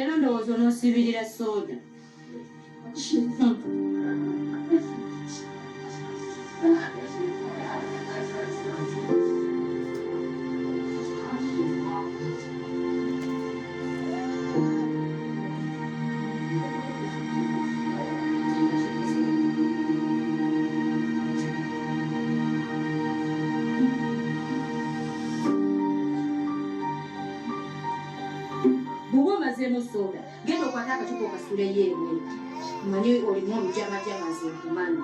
leero ndowooza onoosibirira soda. Soda. Genda okwata akacupa okasuuleyo ebweru. Mmanyi olimu olujamajama nze nkumanyi.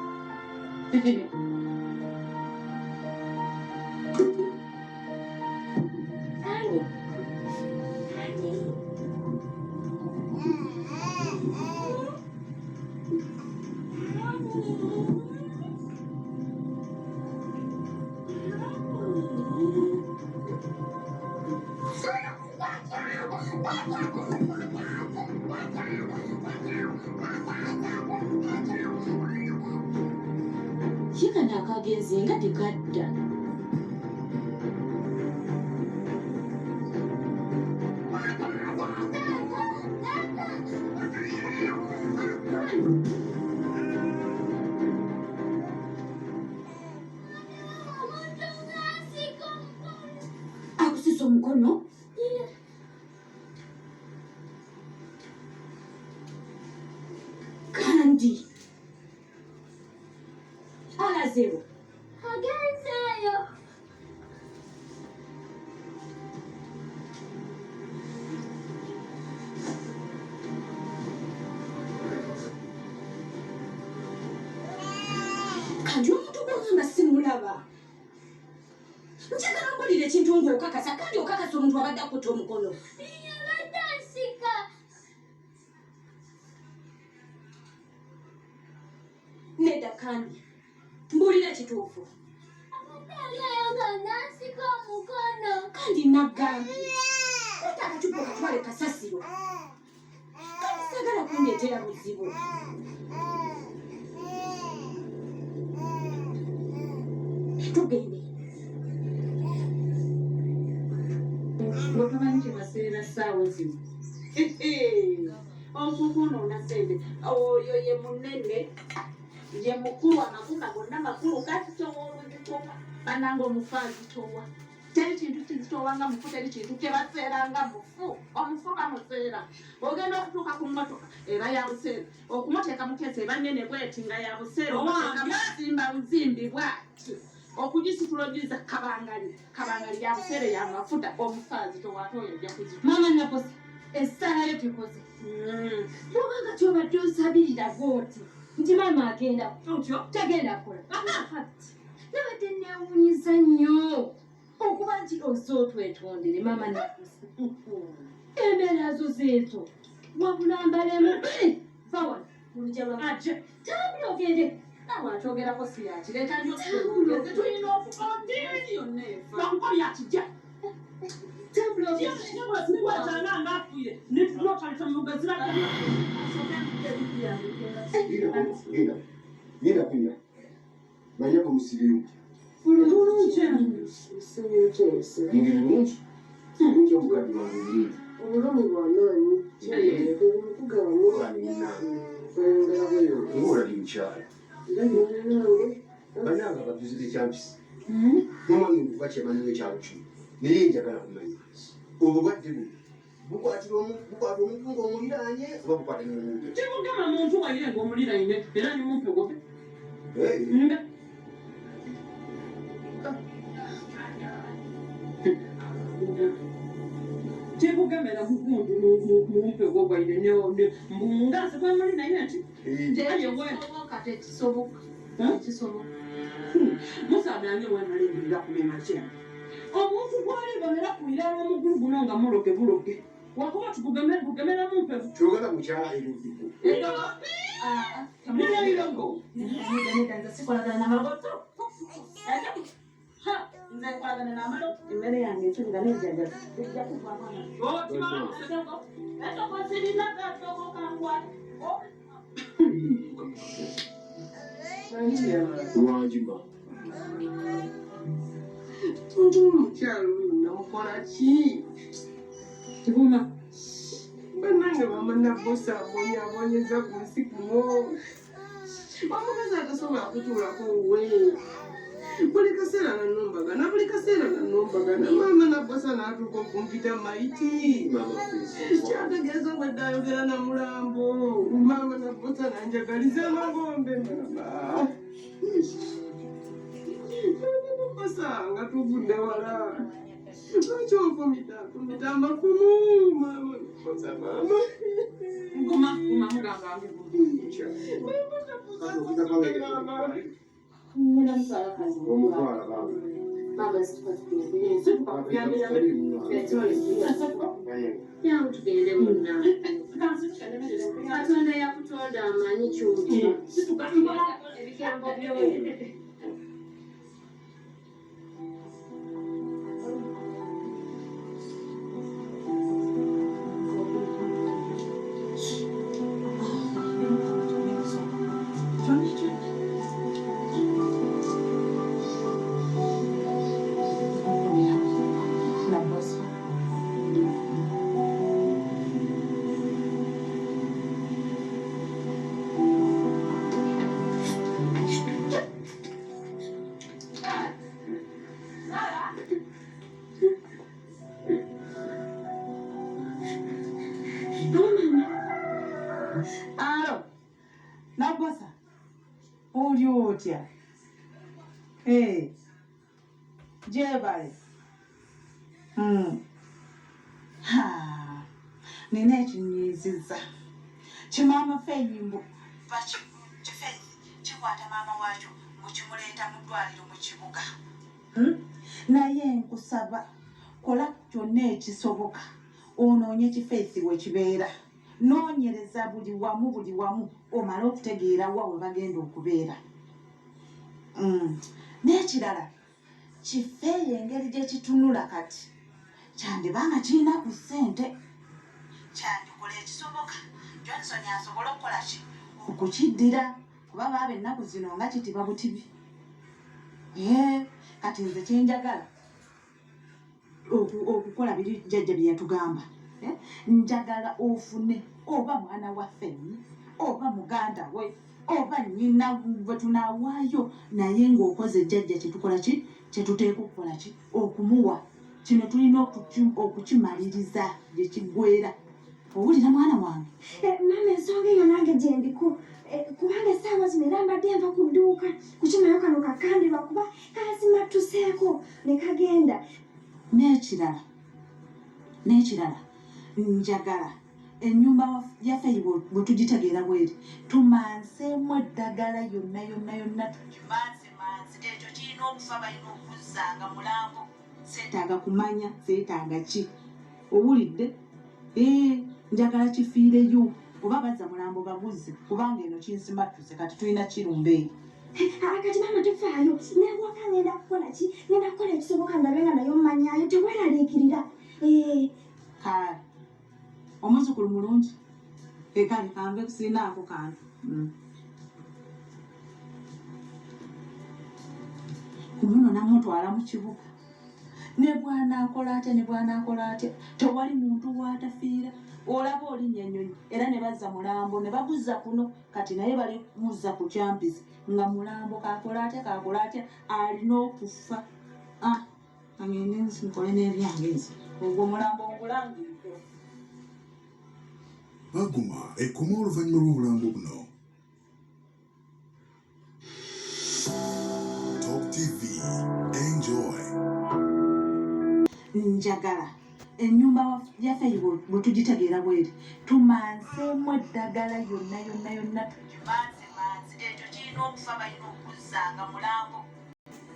Kikana akagenzi nga tekadda. Akusisa omukono? Kandi alazeewo agenzeeyo. kandi omuntu gwagamba simulaba. Njagala mbulira ekintu ng'okakasa kandi okakasa omuntu abadde akutta omukono. Abadde ansika. Nedda kandi mbulira kituufu. Abadde aliayo nga nansika omukono. Kandi nagambye leeta akacupa okatwale kasasiro. Kandi sagala kundeetera buzibu. Tugende. Bw'otamanyi kye baseera ssaawa zino. Okukunoona sente. Oyo ye munene. Ye mukulu amakulu gonna makulu kati towa olugikoka. Bananga omufaazi towa. Teri kintu kizitowa nga mufu, teri kintu kye baseera nga mufu. Omufu bamuseera. Ogenda okutuuka ku mmotoka eba ya buseera. Okumuteeka mu keesi eba nnene bw'eti nga ya buseera. Omuteeka muzimba buzimbi bw'ati. Okugisitula ogiza kabangali. Kabangali ya buseera ya mafuta. Omufaazi towa ate oyo ajja kuzitula. Mama nakoze. Essala yo tekoze. Lwanga kyobadde osabirira bw'oti. Nti mama agenda kutyo tagenda kukola. Nabadde neewuunyiza nnyo okuba nti oze otwetondere mama nakusi. Embeera zo zeezo wabula mbalemu va wano mulujaba aje tambula ogende nawe atwogerako si yakireeta nnyo eze tulina okukonderi yonna efa bankoli akijja tambula ogende netulotalitsa mugaziraga Genda kunya. Manya kumusirimu. bulungi Ndi bulungi. Bulungi omukadde wange bulungi. Obulamu bw'amaanyi kugabanya kweyongera bweyo. Ng'ola ndi mukyala. Era nange Bannange batuzira ekyampisi. Mama nkuva kyemanyi w'ekyalo kino. Naye njagala kumanya. Obulwadde buno bukwatira omuntu ng'omuliraanye oba bukwata n'omuntu. kibugema muntu wayire ng'omuliraine era nimumpegope kibugemera mukundu mumpego gwaine mbunganse gwemuliraine nti tekisoboka tekisoboka tekisoboka musadange wemalingirira kumema kya omuntu gwalibonera kwirala omugulu guno nga muloge buloge wakuba tukugemera mumpevu Kyogala mukyala eruddiko. nirayirongo sikolagana n'amaboto nze nkolagana n'amalo emmere yange ensulira n'enjajaza ejja kuvaamu otimamuseko etokosirina gatokokankwata Lwanjima. omukyalo oyo namukola ki? kibuma Bannange mama Nabbosa abonyeza ku nsi kuno. Omukazi atasobola kutuulako we. Buli kaseera nanombaga, buli kaseera nanombaga, mama Nabbosa n'atuuka okumpita maiti. Kyategeeza bwe ddayogera na mulambo. Mama Nabbosa nanjagaliza amagombe mama. Nabbosa nga tuvudde wala. Lwaki onfumita amafumu mama Nabbosa mama. Ngoma mugamba Nina msala kazi. Omutwala baba. Baba yangu tugende muna. Katonda yakutonda amanyi ky'otya. Ebigambo byoyo. Alo, Nabbosa, oli otya? Gyebale. Nina ekinyiizizza. Kimaama Feyimbo Kifeezi kikwata maama waakyo mukimuleeta mu ddwaliro mu kibuga. Naye nkusaba kola kyonna ekisoboka onoonye Kifeezi we kibeera. Noonyereza buli wamu omale okutegeera wa we bagenda okubeera. N'ekirala Kifeeyi engeri gye kitunula kati kyandibanga kirina ku ssente. Kyandikola ekisoboka Johnson asobole okukola ki okukiddira kuba baaba ennaku zino nga kitiba butibi. Kati nze kyenjagala okukola biri jjajja bye yatugamba. Njagala ofune oba mwana wa Fenyi oba muganda we oba nnyina bwe tunaawaayo naye ng'okoze jjajja kyetukola ki kyetuteeka okukola ki okumuwa. Kino tulina okukimaliriza gye kiggwera. Owulira mwana wange? Mama ensonga eyo nange gye ndiko. Kubanga essaawa zino era mbadde nva ku dduuka kukimayo kano kakandirwa kuba kazimattuseeko ne kagenda. N'ekirala njagala ennyumba yaffe bwe tugitegeera bweri tumanseemu eddagala yonna tukimansemanse. Ekyo kirina okufa balina okuzzanga mulambo. Seetaaga kumanya seetaaga ki. Owulidde? Njagala kifiireyo oba bazza mulambo baguzze kubanga eno kinsimattuse kati tulina kirumbe. Kati mama tofaayo neewaka ngenda kukola ki ngenda kukola ekisoboka ndabe nga nayo mmanyayo teweeraliikirira. Kale omuzukulu mulungi kale kanve kusiinaako kantu. Kumuno namutwala mu kibuga ne bwanaakola atya tewali muntu waatafiira. Olaba olinnya ennyonyi era ne bazza mulambo ne baguzza kuno kati naye bali muzza ku kyampisi nga mulambo kakola atya alina okufa. Kangende nsi nkole n'ebyange nsi ogwo mulambo ngulangiriko. Baguma ekoma oluvannyuma lw'obulambo buno. Top TV, enjoy. Njagala ennyumba yaffe bwe tugitegeera bweri tumanseemu eddagala yonna tukimansemanse. Ekyo kirina okufa balina okuzzanga mulambo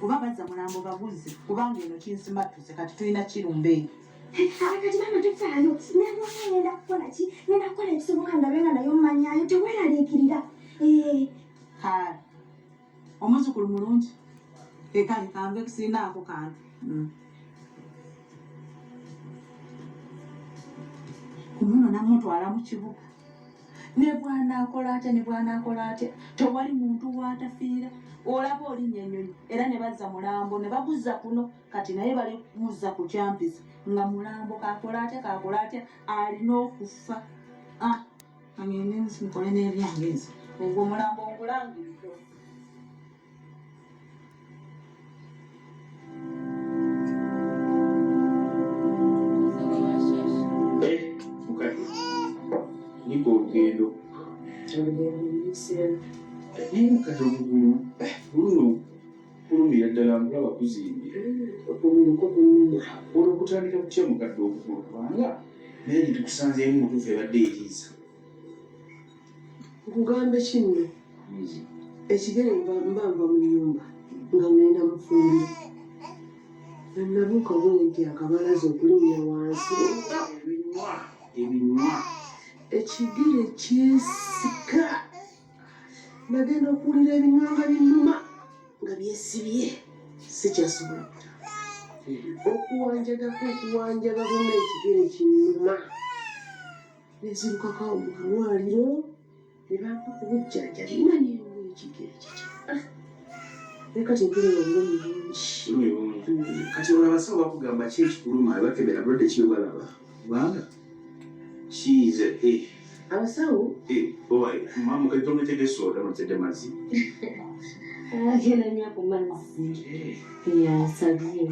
oba bazza mulambo baguzze kubanga eno kinsimattuse kati tulina kirumbe. Kati mama tofaayo neewaka ngenda kukola ki ngenda kukola ekisoboka ndabe nga nayo mmanyayo teweeraliikirira. Kale omuzukulu mulungi kale kanve kusiinaako kantu. Kumuno namutwala mu kibuga ne bwanaakola atya tewali muntu waatafiira. Olaba olinnya ennyonyi era ne bazza mulambo ne baguzza kuno kati naye bali muzza ku kyampisi nga mulambo kakola atya alina okufa. Ngende nkole n'ebyange nze. Ogwo omulambo ongulangiridde. Niko olugendo. Naye mukadde omugulu luno kulumira ddala mulaba kuzimbye. Olwokutandika kutya mukadde omugulu kubanga naye gitukusanzeemu mutuufu ebadde eriisa. Nkugambe kino ekigere mbamba mu nnyumba nga ngenda mufumbiro nabuuka bwenti akabalaza okulinnya wansi Ebinywa ekigere kyesika nagenda okuwulira ebinywa nga binnuma nga byesibye sikyasobola okuwanjaga bonna ekigere kinnuma nezirukakawo mu kalwaliro ne bampa ku bujjanjabi nanyewo ekigere kikyo leka tinkulira obulumi bungi. Kati abasawo bakugamba ki ekikuluma bakebera bulwadde ki balaba kubanga kiize abasawo mama kati tomutegese oda mutedde mazzi agenda nnyo ku mazzi yasabye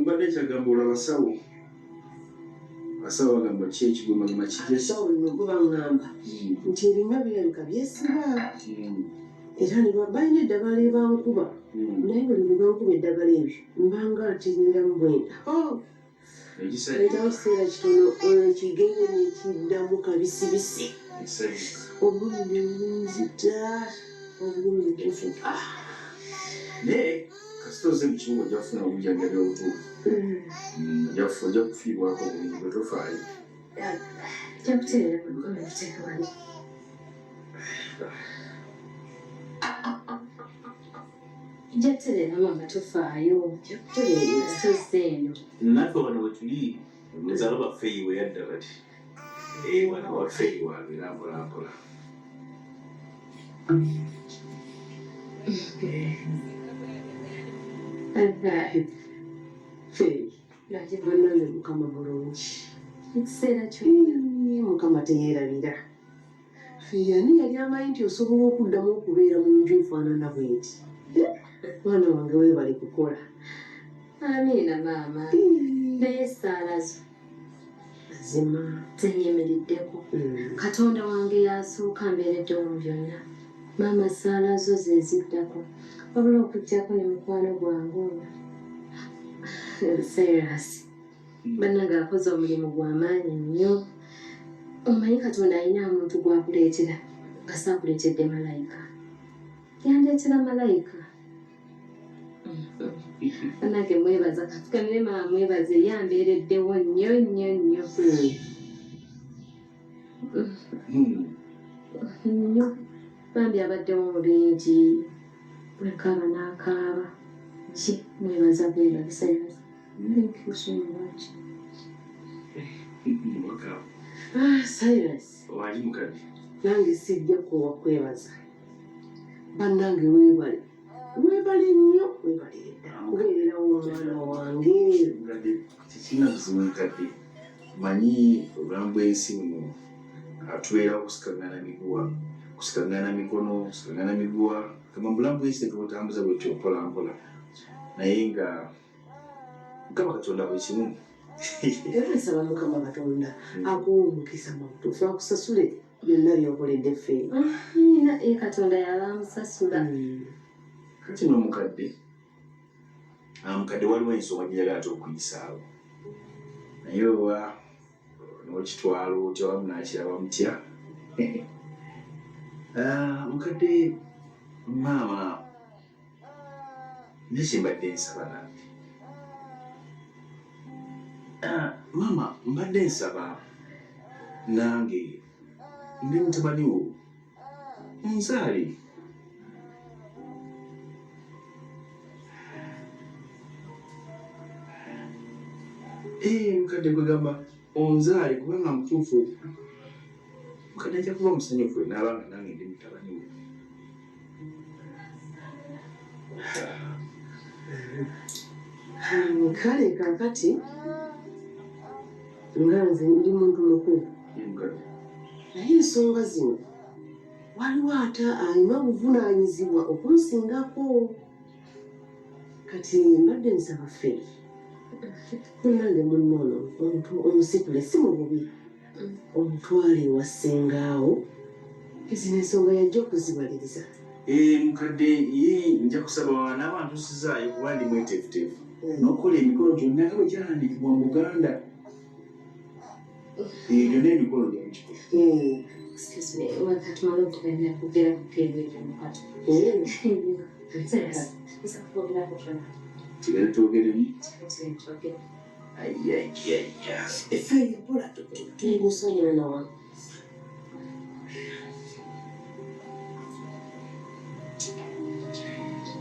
mbadde kyagamba olwo abasawo bagamba ki ekigumaguma abasawo lino gwe baŋŋamba nti ebinywa birabika byesiba era ne balina eddagala ebankuba naye buli lwe bankuba eddagala ebyo mbanga atiniramu bwenda ayitawo kiseera kitono ekigere nekiddamu kabisibisi obulumi nebunzita obulumi nebufuka naye kasita oze mu kibuga ojja kufuna obujjanjabi obutuufu ojja kufiibwako obulungi bwe tofaayo jakuteerera mukono kuteeka wali jakuteerera mama tofaayo toseeno naffe wano we tuli muzaalo baffe yiwe yadda bati wana waffe yiwe abeera mpolampola bannange mukama bulungi ekiseera kyo mukama teyeerabira ani yali amanyi nti osobola okuddamu okubeera mu nju efaanana bweti mwana wange weebali kukola amiina maama naye esaala zo mazima zenyemeriddeko katonda wange yasooka mbeereddewo mu byonna maama esaala zo zeziddako wabula okuggyako ne mukwano gwange ono Cyrus bannange akoze omulimu gw'amaanyi nnyo omanyi katonda alina omuntu gwakuleetera nga saakuleetedde malayika yandeetera malayika bannange mwebaza katukamire maama mwebaze yambeereddewo nnyo nnyo nnyo nnyo bambi abaddewo mu bingi bwekaaba n'akaaba ki mwebaza bwebaza Cyrus thank you so much Cyrus wali mukadde nange sijja kuwa kwebaza bannange weebale nnyo weebalire ddala kubeererawo omwana wange tekirina buzibu mukadde manyi obulamu bw'ensi buno atubeerawo kusikangana miguwa kusikangana mikono kusikangana miguwa kama bulamu bw'ensi tetubutambuza bwetyo mpolampola naye nga mukama katonda buli kimu era nsaba mukama katonda akuwa omukisa mu butuufu akusasule byonna byokoledde ffeera katonda yalamusasula kati n'omukadde waliwo ensonga gyeyagala ate okuyisaawo naye oba n'okitwala otya wamu nakiraba mutya mukadde maama nekimbadde nsaba nange maama mbadde nsaba nange ndi mutabani wo onzaale mukadde kwegamba onzaale kubanga mutuufu mukadde ajja kuba musanyufu naabanga nange ndi mutabani we Kale kakati nga nze ndi muntu mukulu naye ensonga zino waliwo ate alina obuvunaanyizibwa okunsingako. Kati mbadde nsaba ffe munnange munnoono omuntu omusitule si mu bubi omutwale ewa ssengaawo zino ensonga yajja okuzibaliriza. Mukadde ye nja kusaba n'abantu sizaayo kuba ndi mweteefuteefu n'okukola emikolo gyonna nga bwe gyalandikibwa mu Buganda. Gyonna emikolo gya mukiko. Excuse me, wakatumala okugenda kugera ku pego ekyo mukati. Nza kukwogera kutona. Kigenda twogeremu. Kigenda twogera. Ayayaya. Effe ebola tungusonyiwa nawa.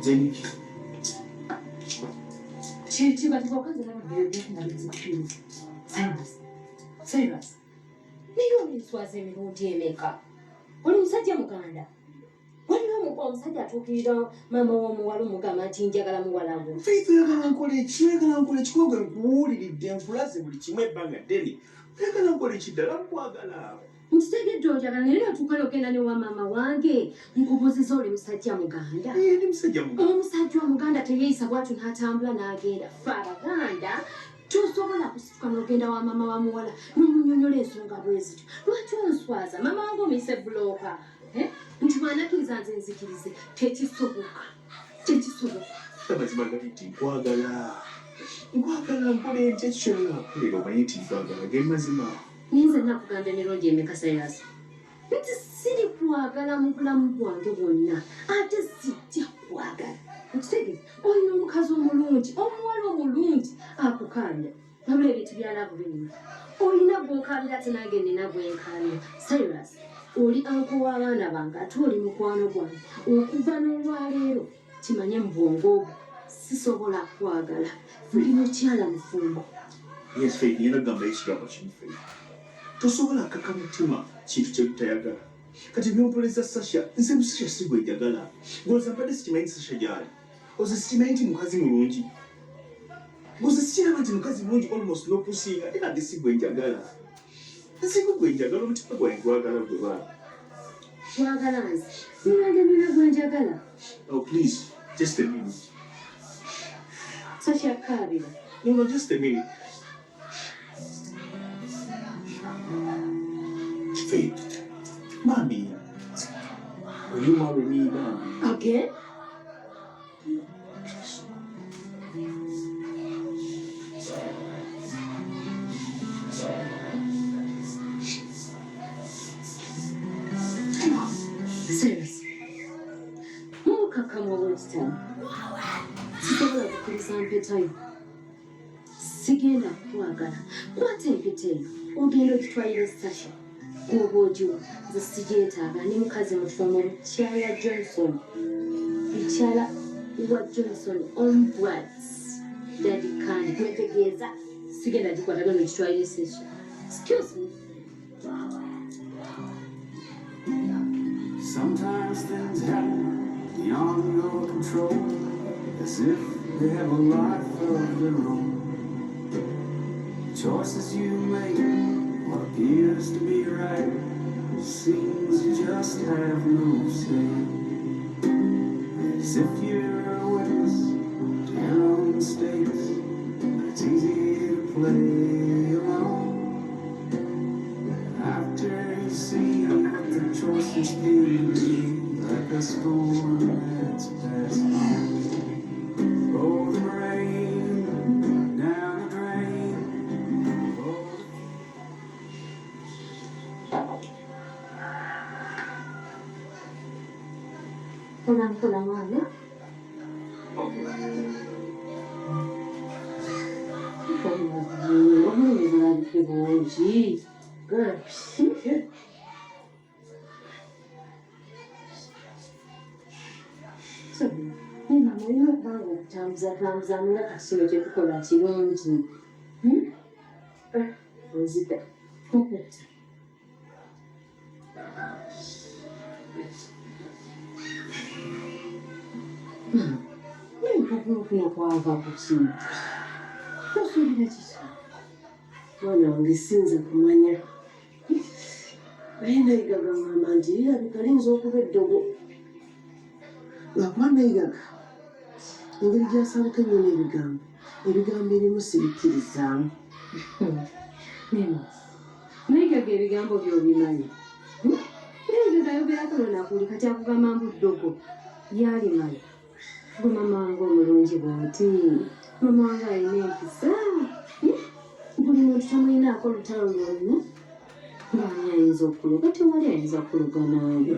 Zeniki. Kibatiba okazi n'abagezi Cyrus. Niyo oliswaza emirundi emeka. Oli musajja muganda. Waliwo omusajja atuukirira maama w'omuwala omugamba nti njagala muwala we. Faith oyagala nkole ki? Oyagala nkole ki? Kuba nkuwuliridde nkulaze buli kimu ebbanga ddene. Oyagala nkole ki ddala nkwagala? Nkitegedde oyagala naye n'otuuka n'ogenda ne wa maama wange nkubuuziza oli musajja muganda. Ndi musajja muganda. Omusajja omuganda teyeeyisa bw'atyo n'atambula n'agenda. Ffe Abaganda tosobola kusituka n'ogenda wa maama wa muwala n'omunyonyola ensonga bwe zityo. Lwaki onswaza? Maama wange omuyise bulooka. Nti bw'anakkiriza nze nzikirize tekisoboka. Amazima gali nti nkwagala nkole nti ekyo kyonna nakolera omanyi nti nkwagala ge mazima. Ninze nakugamba emirundi emeka Cyrus nti siri kwagala mu bulamu bwange bwonna ate sijja kwagala. Nkitegeeza olina omukazi omulungi omuwala omulungi akukaabira wabula ebintu byalaavu birimu. Olina gw'okaabira ate nange nina gwenkaabira. Cyrus oli anko w'abaana bange ate oli mukwano gwange. Okuva n'olwaleero kimanye mu bwongo obwo sisobola kwagala. Buli mukyala mufumbo. Yes, Faith, niyo nagamba ekigambo kimu Faith. Tosobola kaka mutima kintu kye tutayagala. Kati by'ompoleza Sasha, nze Sasha si gwe njagala. Ng'oza mpadde sikimanyi Sasha gy'ali. Oze sikimanyi nti mukazi mulungi. Ng'oze sikiraba nti mukazi mulungi almost n'okusinga era nti si gwe njagala. Si gwe njagala omutima gwange gwagala gwe baana. Twagala nze ninagemera gwe njagala. Oh, please, just a minute. Sasha kaabira. No, just a minute. Faith, Mommy, will you marry me, Mommy? Again? Cyrus, mukakamu olw'ekitamu. Sisobola kukkiriza mpeta yo. Sigenda kukwagala. Kwata empeta eyo ogenda ogitwalire Sasha. Gw'oba ogiwa nze sigyetaaga ndi mukazi mutufu mukyala Johnson. Mukyala wa Johnson Ombrats. Daddy Kandi kwetegeeza sigenda gikwata genda ogitwalire Sasha. Excuse me. Sometimes things happen beyond your control, as if they have a life of their own. Choices you make, what appears to be right, seems to just have no say. As if you're a witness to your own mistakes, it's easy to play along. After you see what the choices can be, like a storm that's passed on. Oh, the rain down the drain. Mpola mwana. Omulabike bulungi. Good. So, mama olina okubanga okutambuzatambuza nga kasino kye tukola kirungi. Nzita. okugulu kuno kwava ku kino tosuubira kiki mwana wange sinza kumanya naye nayiga gangamba nti lirabika liyinza okuba eddogo lwakuba nayigaga engeri gyasabuka ennyo ebigambo ebimu sibikkirizzaamu nayigaga ebigambo by'obimanyi nayigaga ayogerako lonakuli kati akugamba mbu ddogo yalimanyi gwe mama wange omulungi bw'oti mama wange alina empisa buli muntu tamulinaako olutalo lwonna ngaani ayinza okuloga tewali ayinza kuloga naawe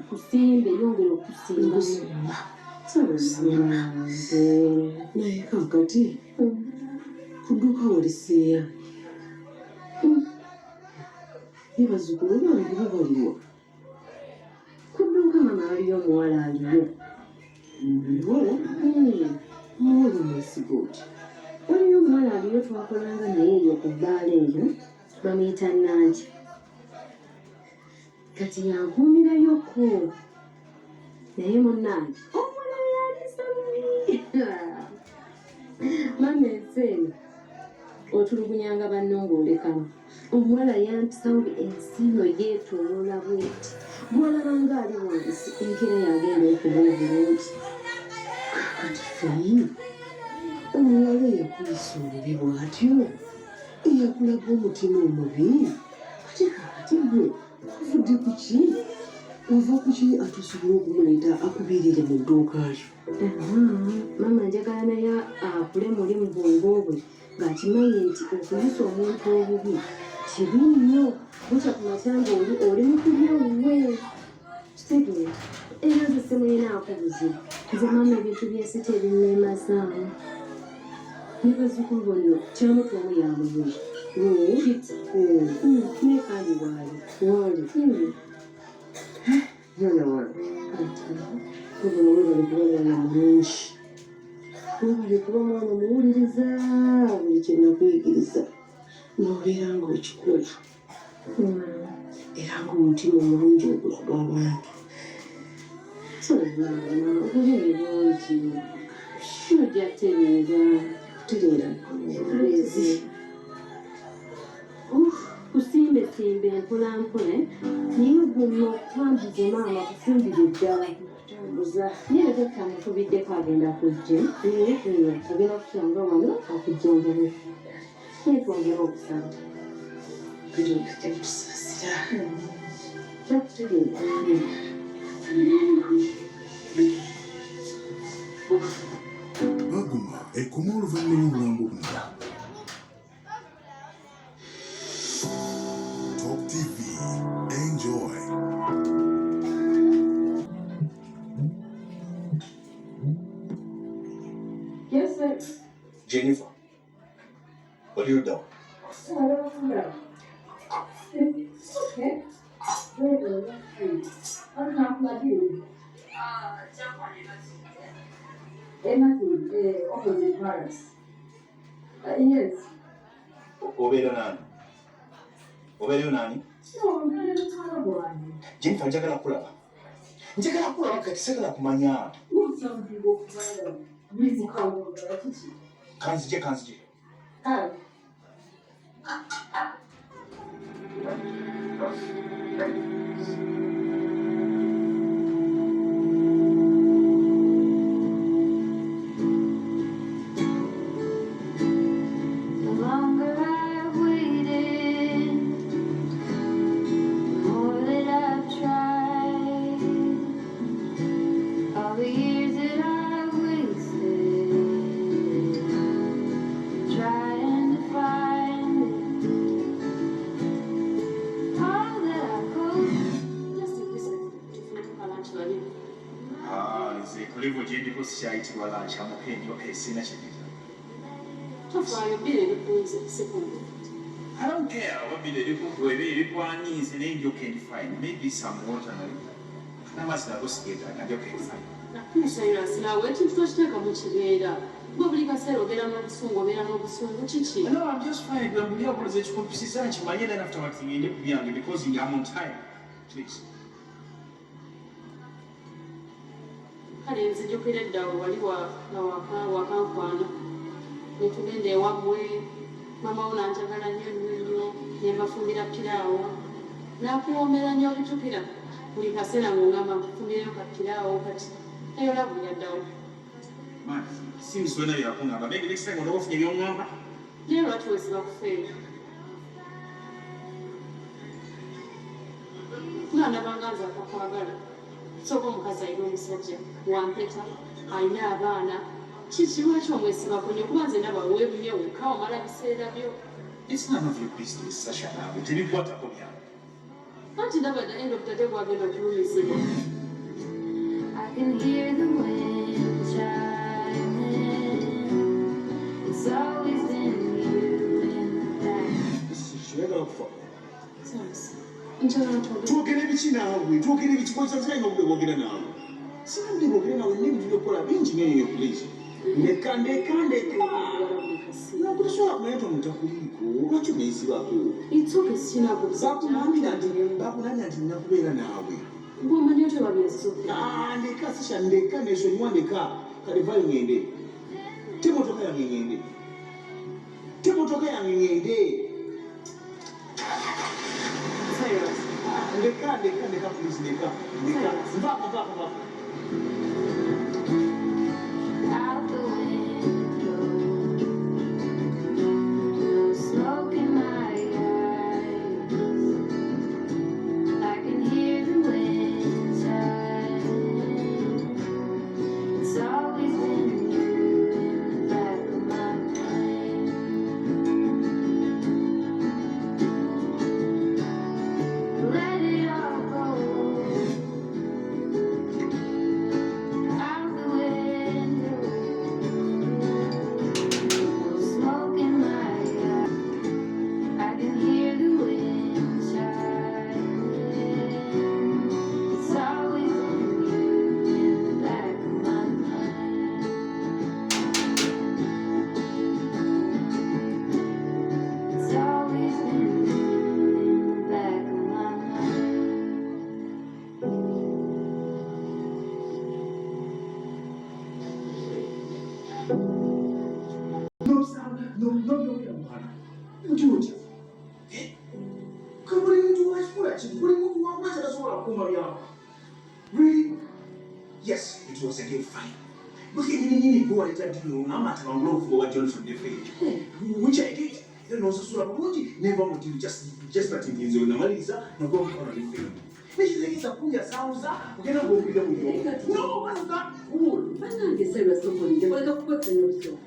kusimbe yongera okusimba naye kakati kudduuka waliseeya ebazukulu bange babaliwa kudduuka mama waliyo omuwala aliyo muwala mwesiga oti waliyo omuwala aliyo twakolanga naye eyo ku bbaala eyo bamuyita Nanki kati yankuumirayoko naye munnange omuwala yalisamuyi mama enseeno otulugunyanga banno ng'olekamu omuwala yampisawo ensiino yeetooloola bweti bwolaba ngaali wansi enkera yagenda okuba obulungi kakati feyi omuwala eyakuyisa obubi bw'atyo eyakulaga omutima omubi ate kakati gwe kuvudde ku ki ova ku ki atusobola okumuleeta akubiirire mu dduuka lyo mama njagala naye akule muli mu bwongo bwe ng'akimanyi nti okuyisa omuntu obubi kibi nnyo butya ku makyanga oli mukubya owuwe kitegeera era nze simulinaako buzibu nze mama ebintu by'ensi tebinneemazaamu ne bazzukulu bonna kyamutuomu yamuye naye kandi waali mwana wange kubono webale kuba mwana mulungi webale kuba mwana muwuliriza buli kye nakuyigiriza n'obeera nga okikola era ng'omutima omulungi ogulaga abantu obulimi bungi ojja kutereera kutereera ezi kusimbesimbe mpolampola naye guma okutambuza maama kufumbira eddala naye tetamukubiddeko agenda kujja agenda kusanga wano akujjongere naye twongera okusaba tusasira kyakutegeeza Baguma ekoma oluvannyuma lw'obulambo buno. Top TV, enjoy. Yes, sir. Jennifer, what are you doing? Okay. I'm not like you. Opposite Paris. Yes. Obeera nani? Obeerayo nani? No, I'm not a terrible one. Jennifer, njagala kulaba. Njagala kulaba kati sagala kumanya. What's some people reason called Kanzije. Kulivo gyendi kusikyayitibwa lanchi amukenyo esina kyedita. Tofaayo bbiri erikunze sekunde. I don't care oba bbiri erikumpu eba erikwanyiize naye njoka endi fine. Maybe some water n'amazzi nago sigeetaaga njoka endi fine. Nakumusayirasi naawe ekintu tokiteeka mu kibeera. Gwe buli kaseera obeera mu busungu kiki? No, I'm just fine. Buli abuliza ekikumpisiza nkimanye then after what ngende ku byange because I'm on time. Please. kale nzijukira edda wali wakankwana ne tugenda ewammwe mama wo nanjagala nnyo nembafumbira piraawo nakuwoomera nnyo obitukira buli kaseera ng'ongamba nkufumbirayo kapiraawo kati naye olabu yaddawo Sims wena byakungamba maybe next time onoba ofunye byongamba naye lwaki wesiba kufeeyo nandabanga nze akakwagala sooka omukazi alina omusajja wampeta alina abaana kiki lwaki omwesibako nnyo kuba nze ndaba weebumye wekka omala biseera byo it's none of your business Sasha naawe tebikwatako byange anti ndaba the end of the day gwagenda okulumizibwa I can hear the wind chiming. It's always been you in the back. Shwega okufa njagala twogere twogera ebiki naawe twogera ebiki kwesazaina obwogera naawe sinabudde bwogere naawe nebintu byokola bingi nyeyo please ndeka nakutesobola kumanya tomutakuliiko lwaki neesibako bakunambira nti nakubeera naawe bwomanyi ote babyeso ndeka sisha ndeka nesonyiwa ndeka kale vayo ngende temotoka yange ngende ndeka please ndeka mvako Out the window, no smoke in my eyes. I can hear the wind chiming. It's always been you in the back of my mind. Let it all go. Out the window, no smoke in my eye. I can hear the wind chiming. It's always been you in the back of my mind. It's always been you in the back of my mind. nobyogera mwana muti otya kabuli muntu wakikola ki buli muntu wamwezi tasobola kukuuma byako really yes it was again fine look at nini gwaleta dino namata bangula okuva wa Johnson Defeat which I did era nosasula bulungi neva mu TV just that nginze namaliriza nagwa mukono Defeat nekizegeza kunja sauza kugenda ng'okulira mu no what's that cool bannange Cyrus Okolie koleka kukwekanya obusobo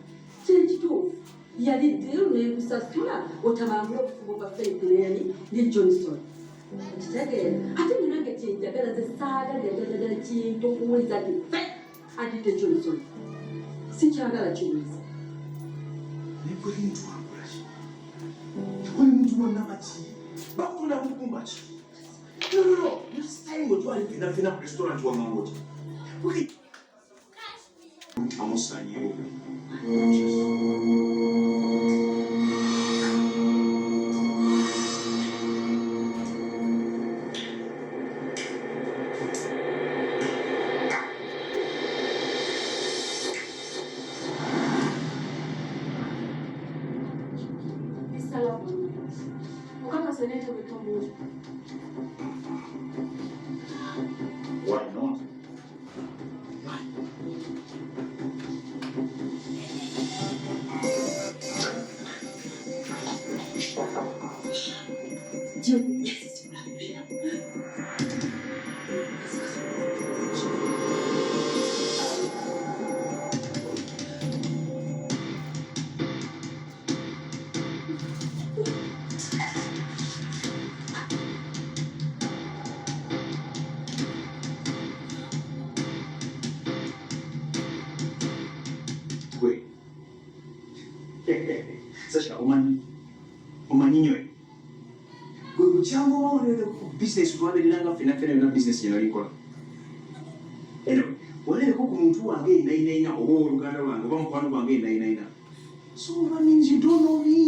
kyekituufu yali ddiru nekusasula otabangula obufubo bwa Faithlane ne Johnson okitegeera ate munange kyenjagala ze saagala kintu okuweza ti fe adite Johnson sikyagala kiweza nebuli muntu wakolaki buli muntu wannamaki bakula mukumba ki no this time otwali fena ku restaurant wa mangoti okay amusanyewo Why not? Wait. Sasha, omanyi nyowe gwe bukyangu waonere ku business lwandeliranga fena byonna business gye nalikola anyway walereko ku muntu wange einainaina oba oluganda lwange oba mukwano gwange einainaina so that means you don't know me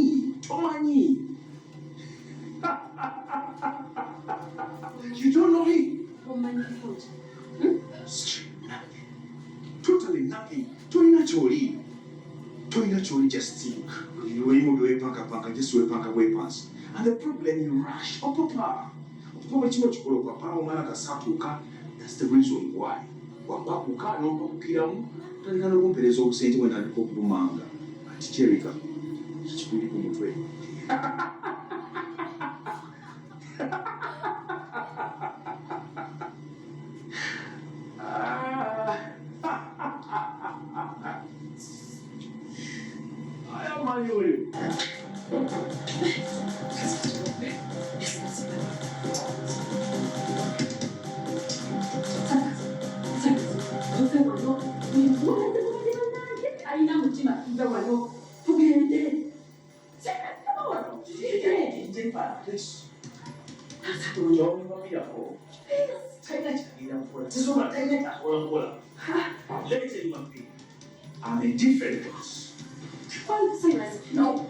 tomanyi you don't know me omanyi futi Straight. Totally nothing. Tolina choli. Just you way paka just way paka way pass. And the problem you rush. Oh papa. Papa chiwo chikolo papa omwana kasatuka. That's the reason why. Wamba kuka no kukiramu. Tolina no kumpereza obusente when aliko kubumanga. Ati Cherika. Chikuli ku mutwe. alina mutima nve wano tugende I'm a different person. No.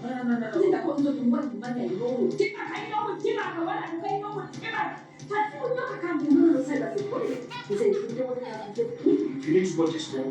You need to go this way.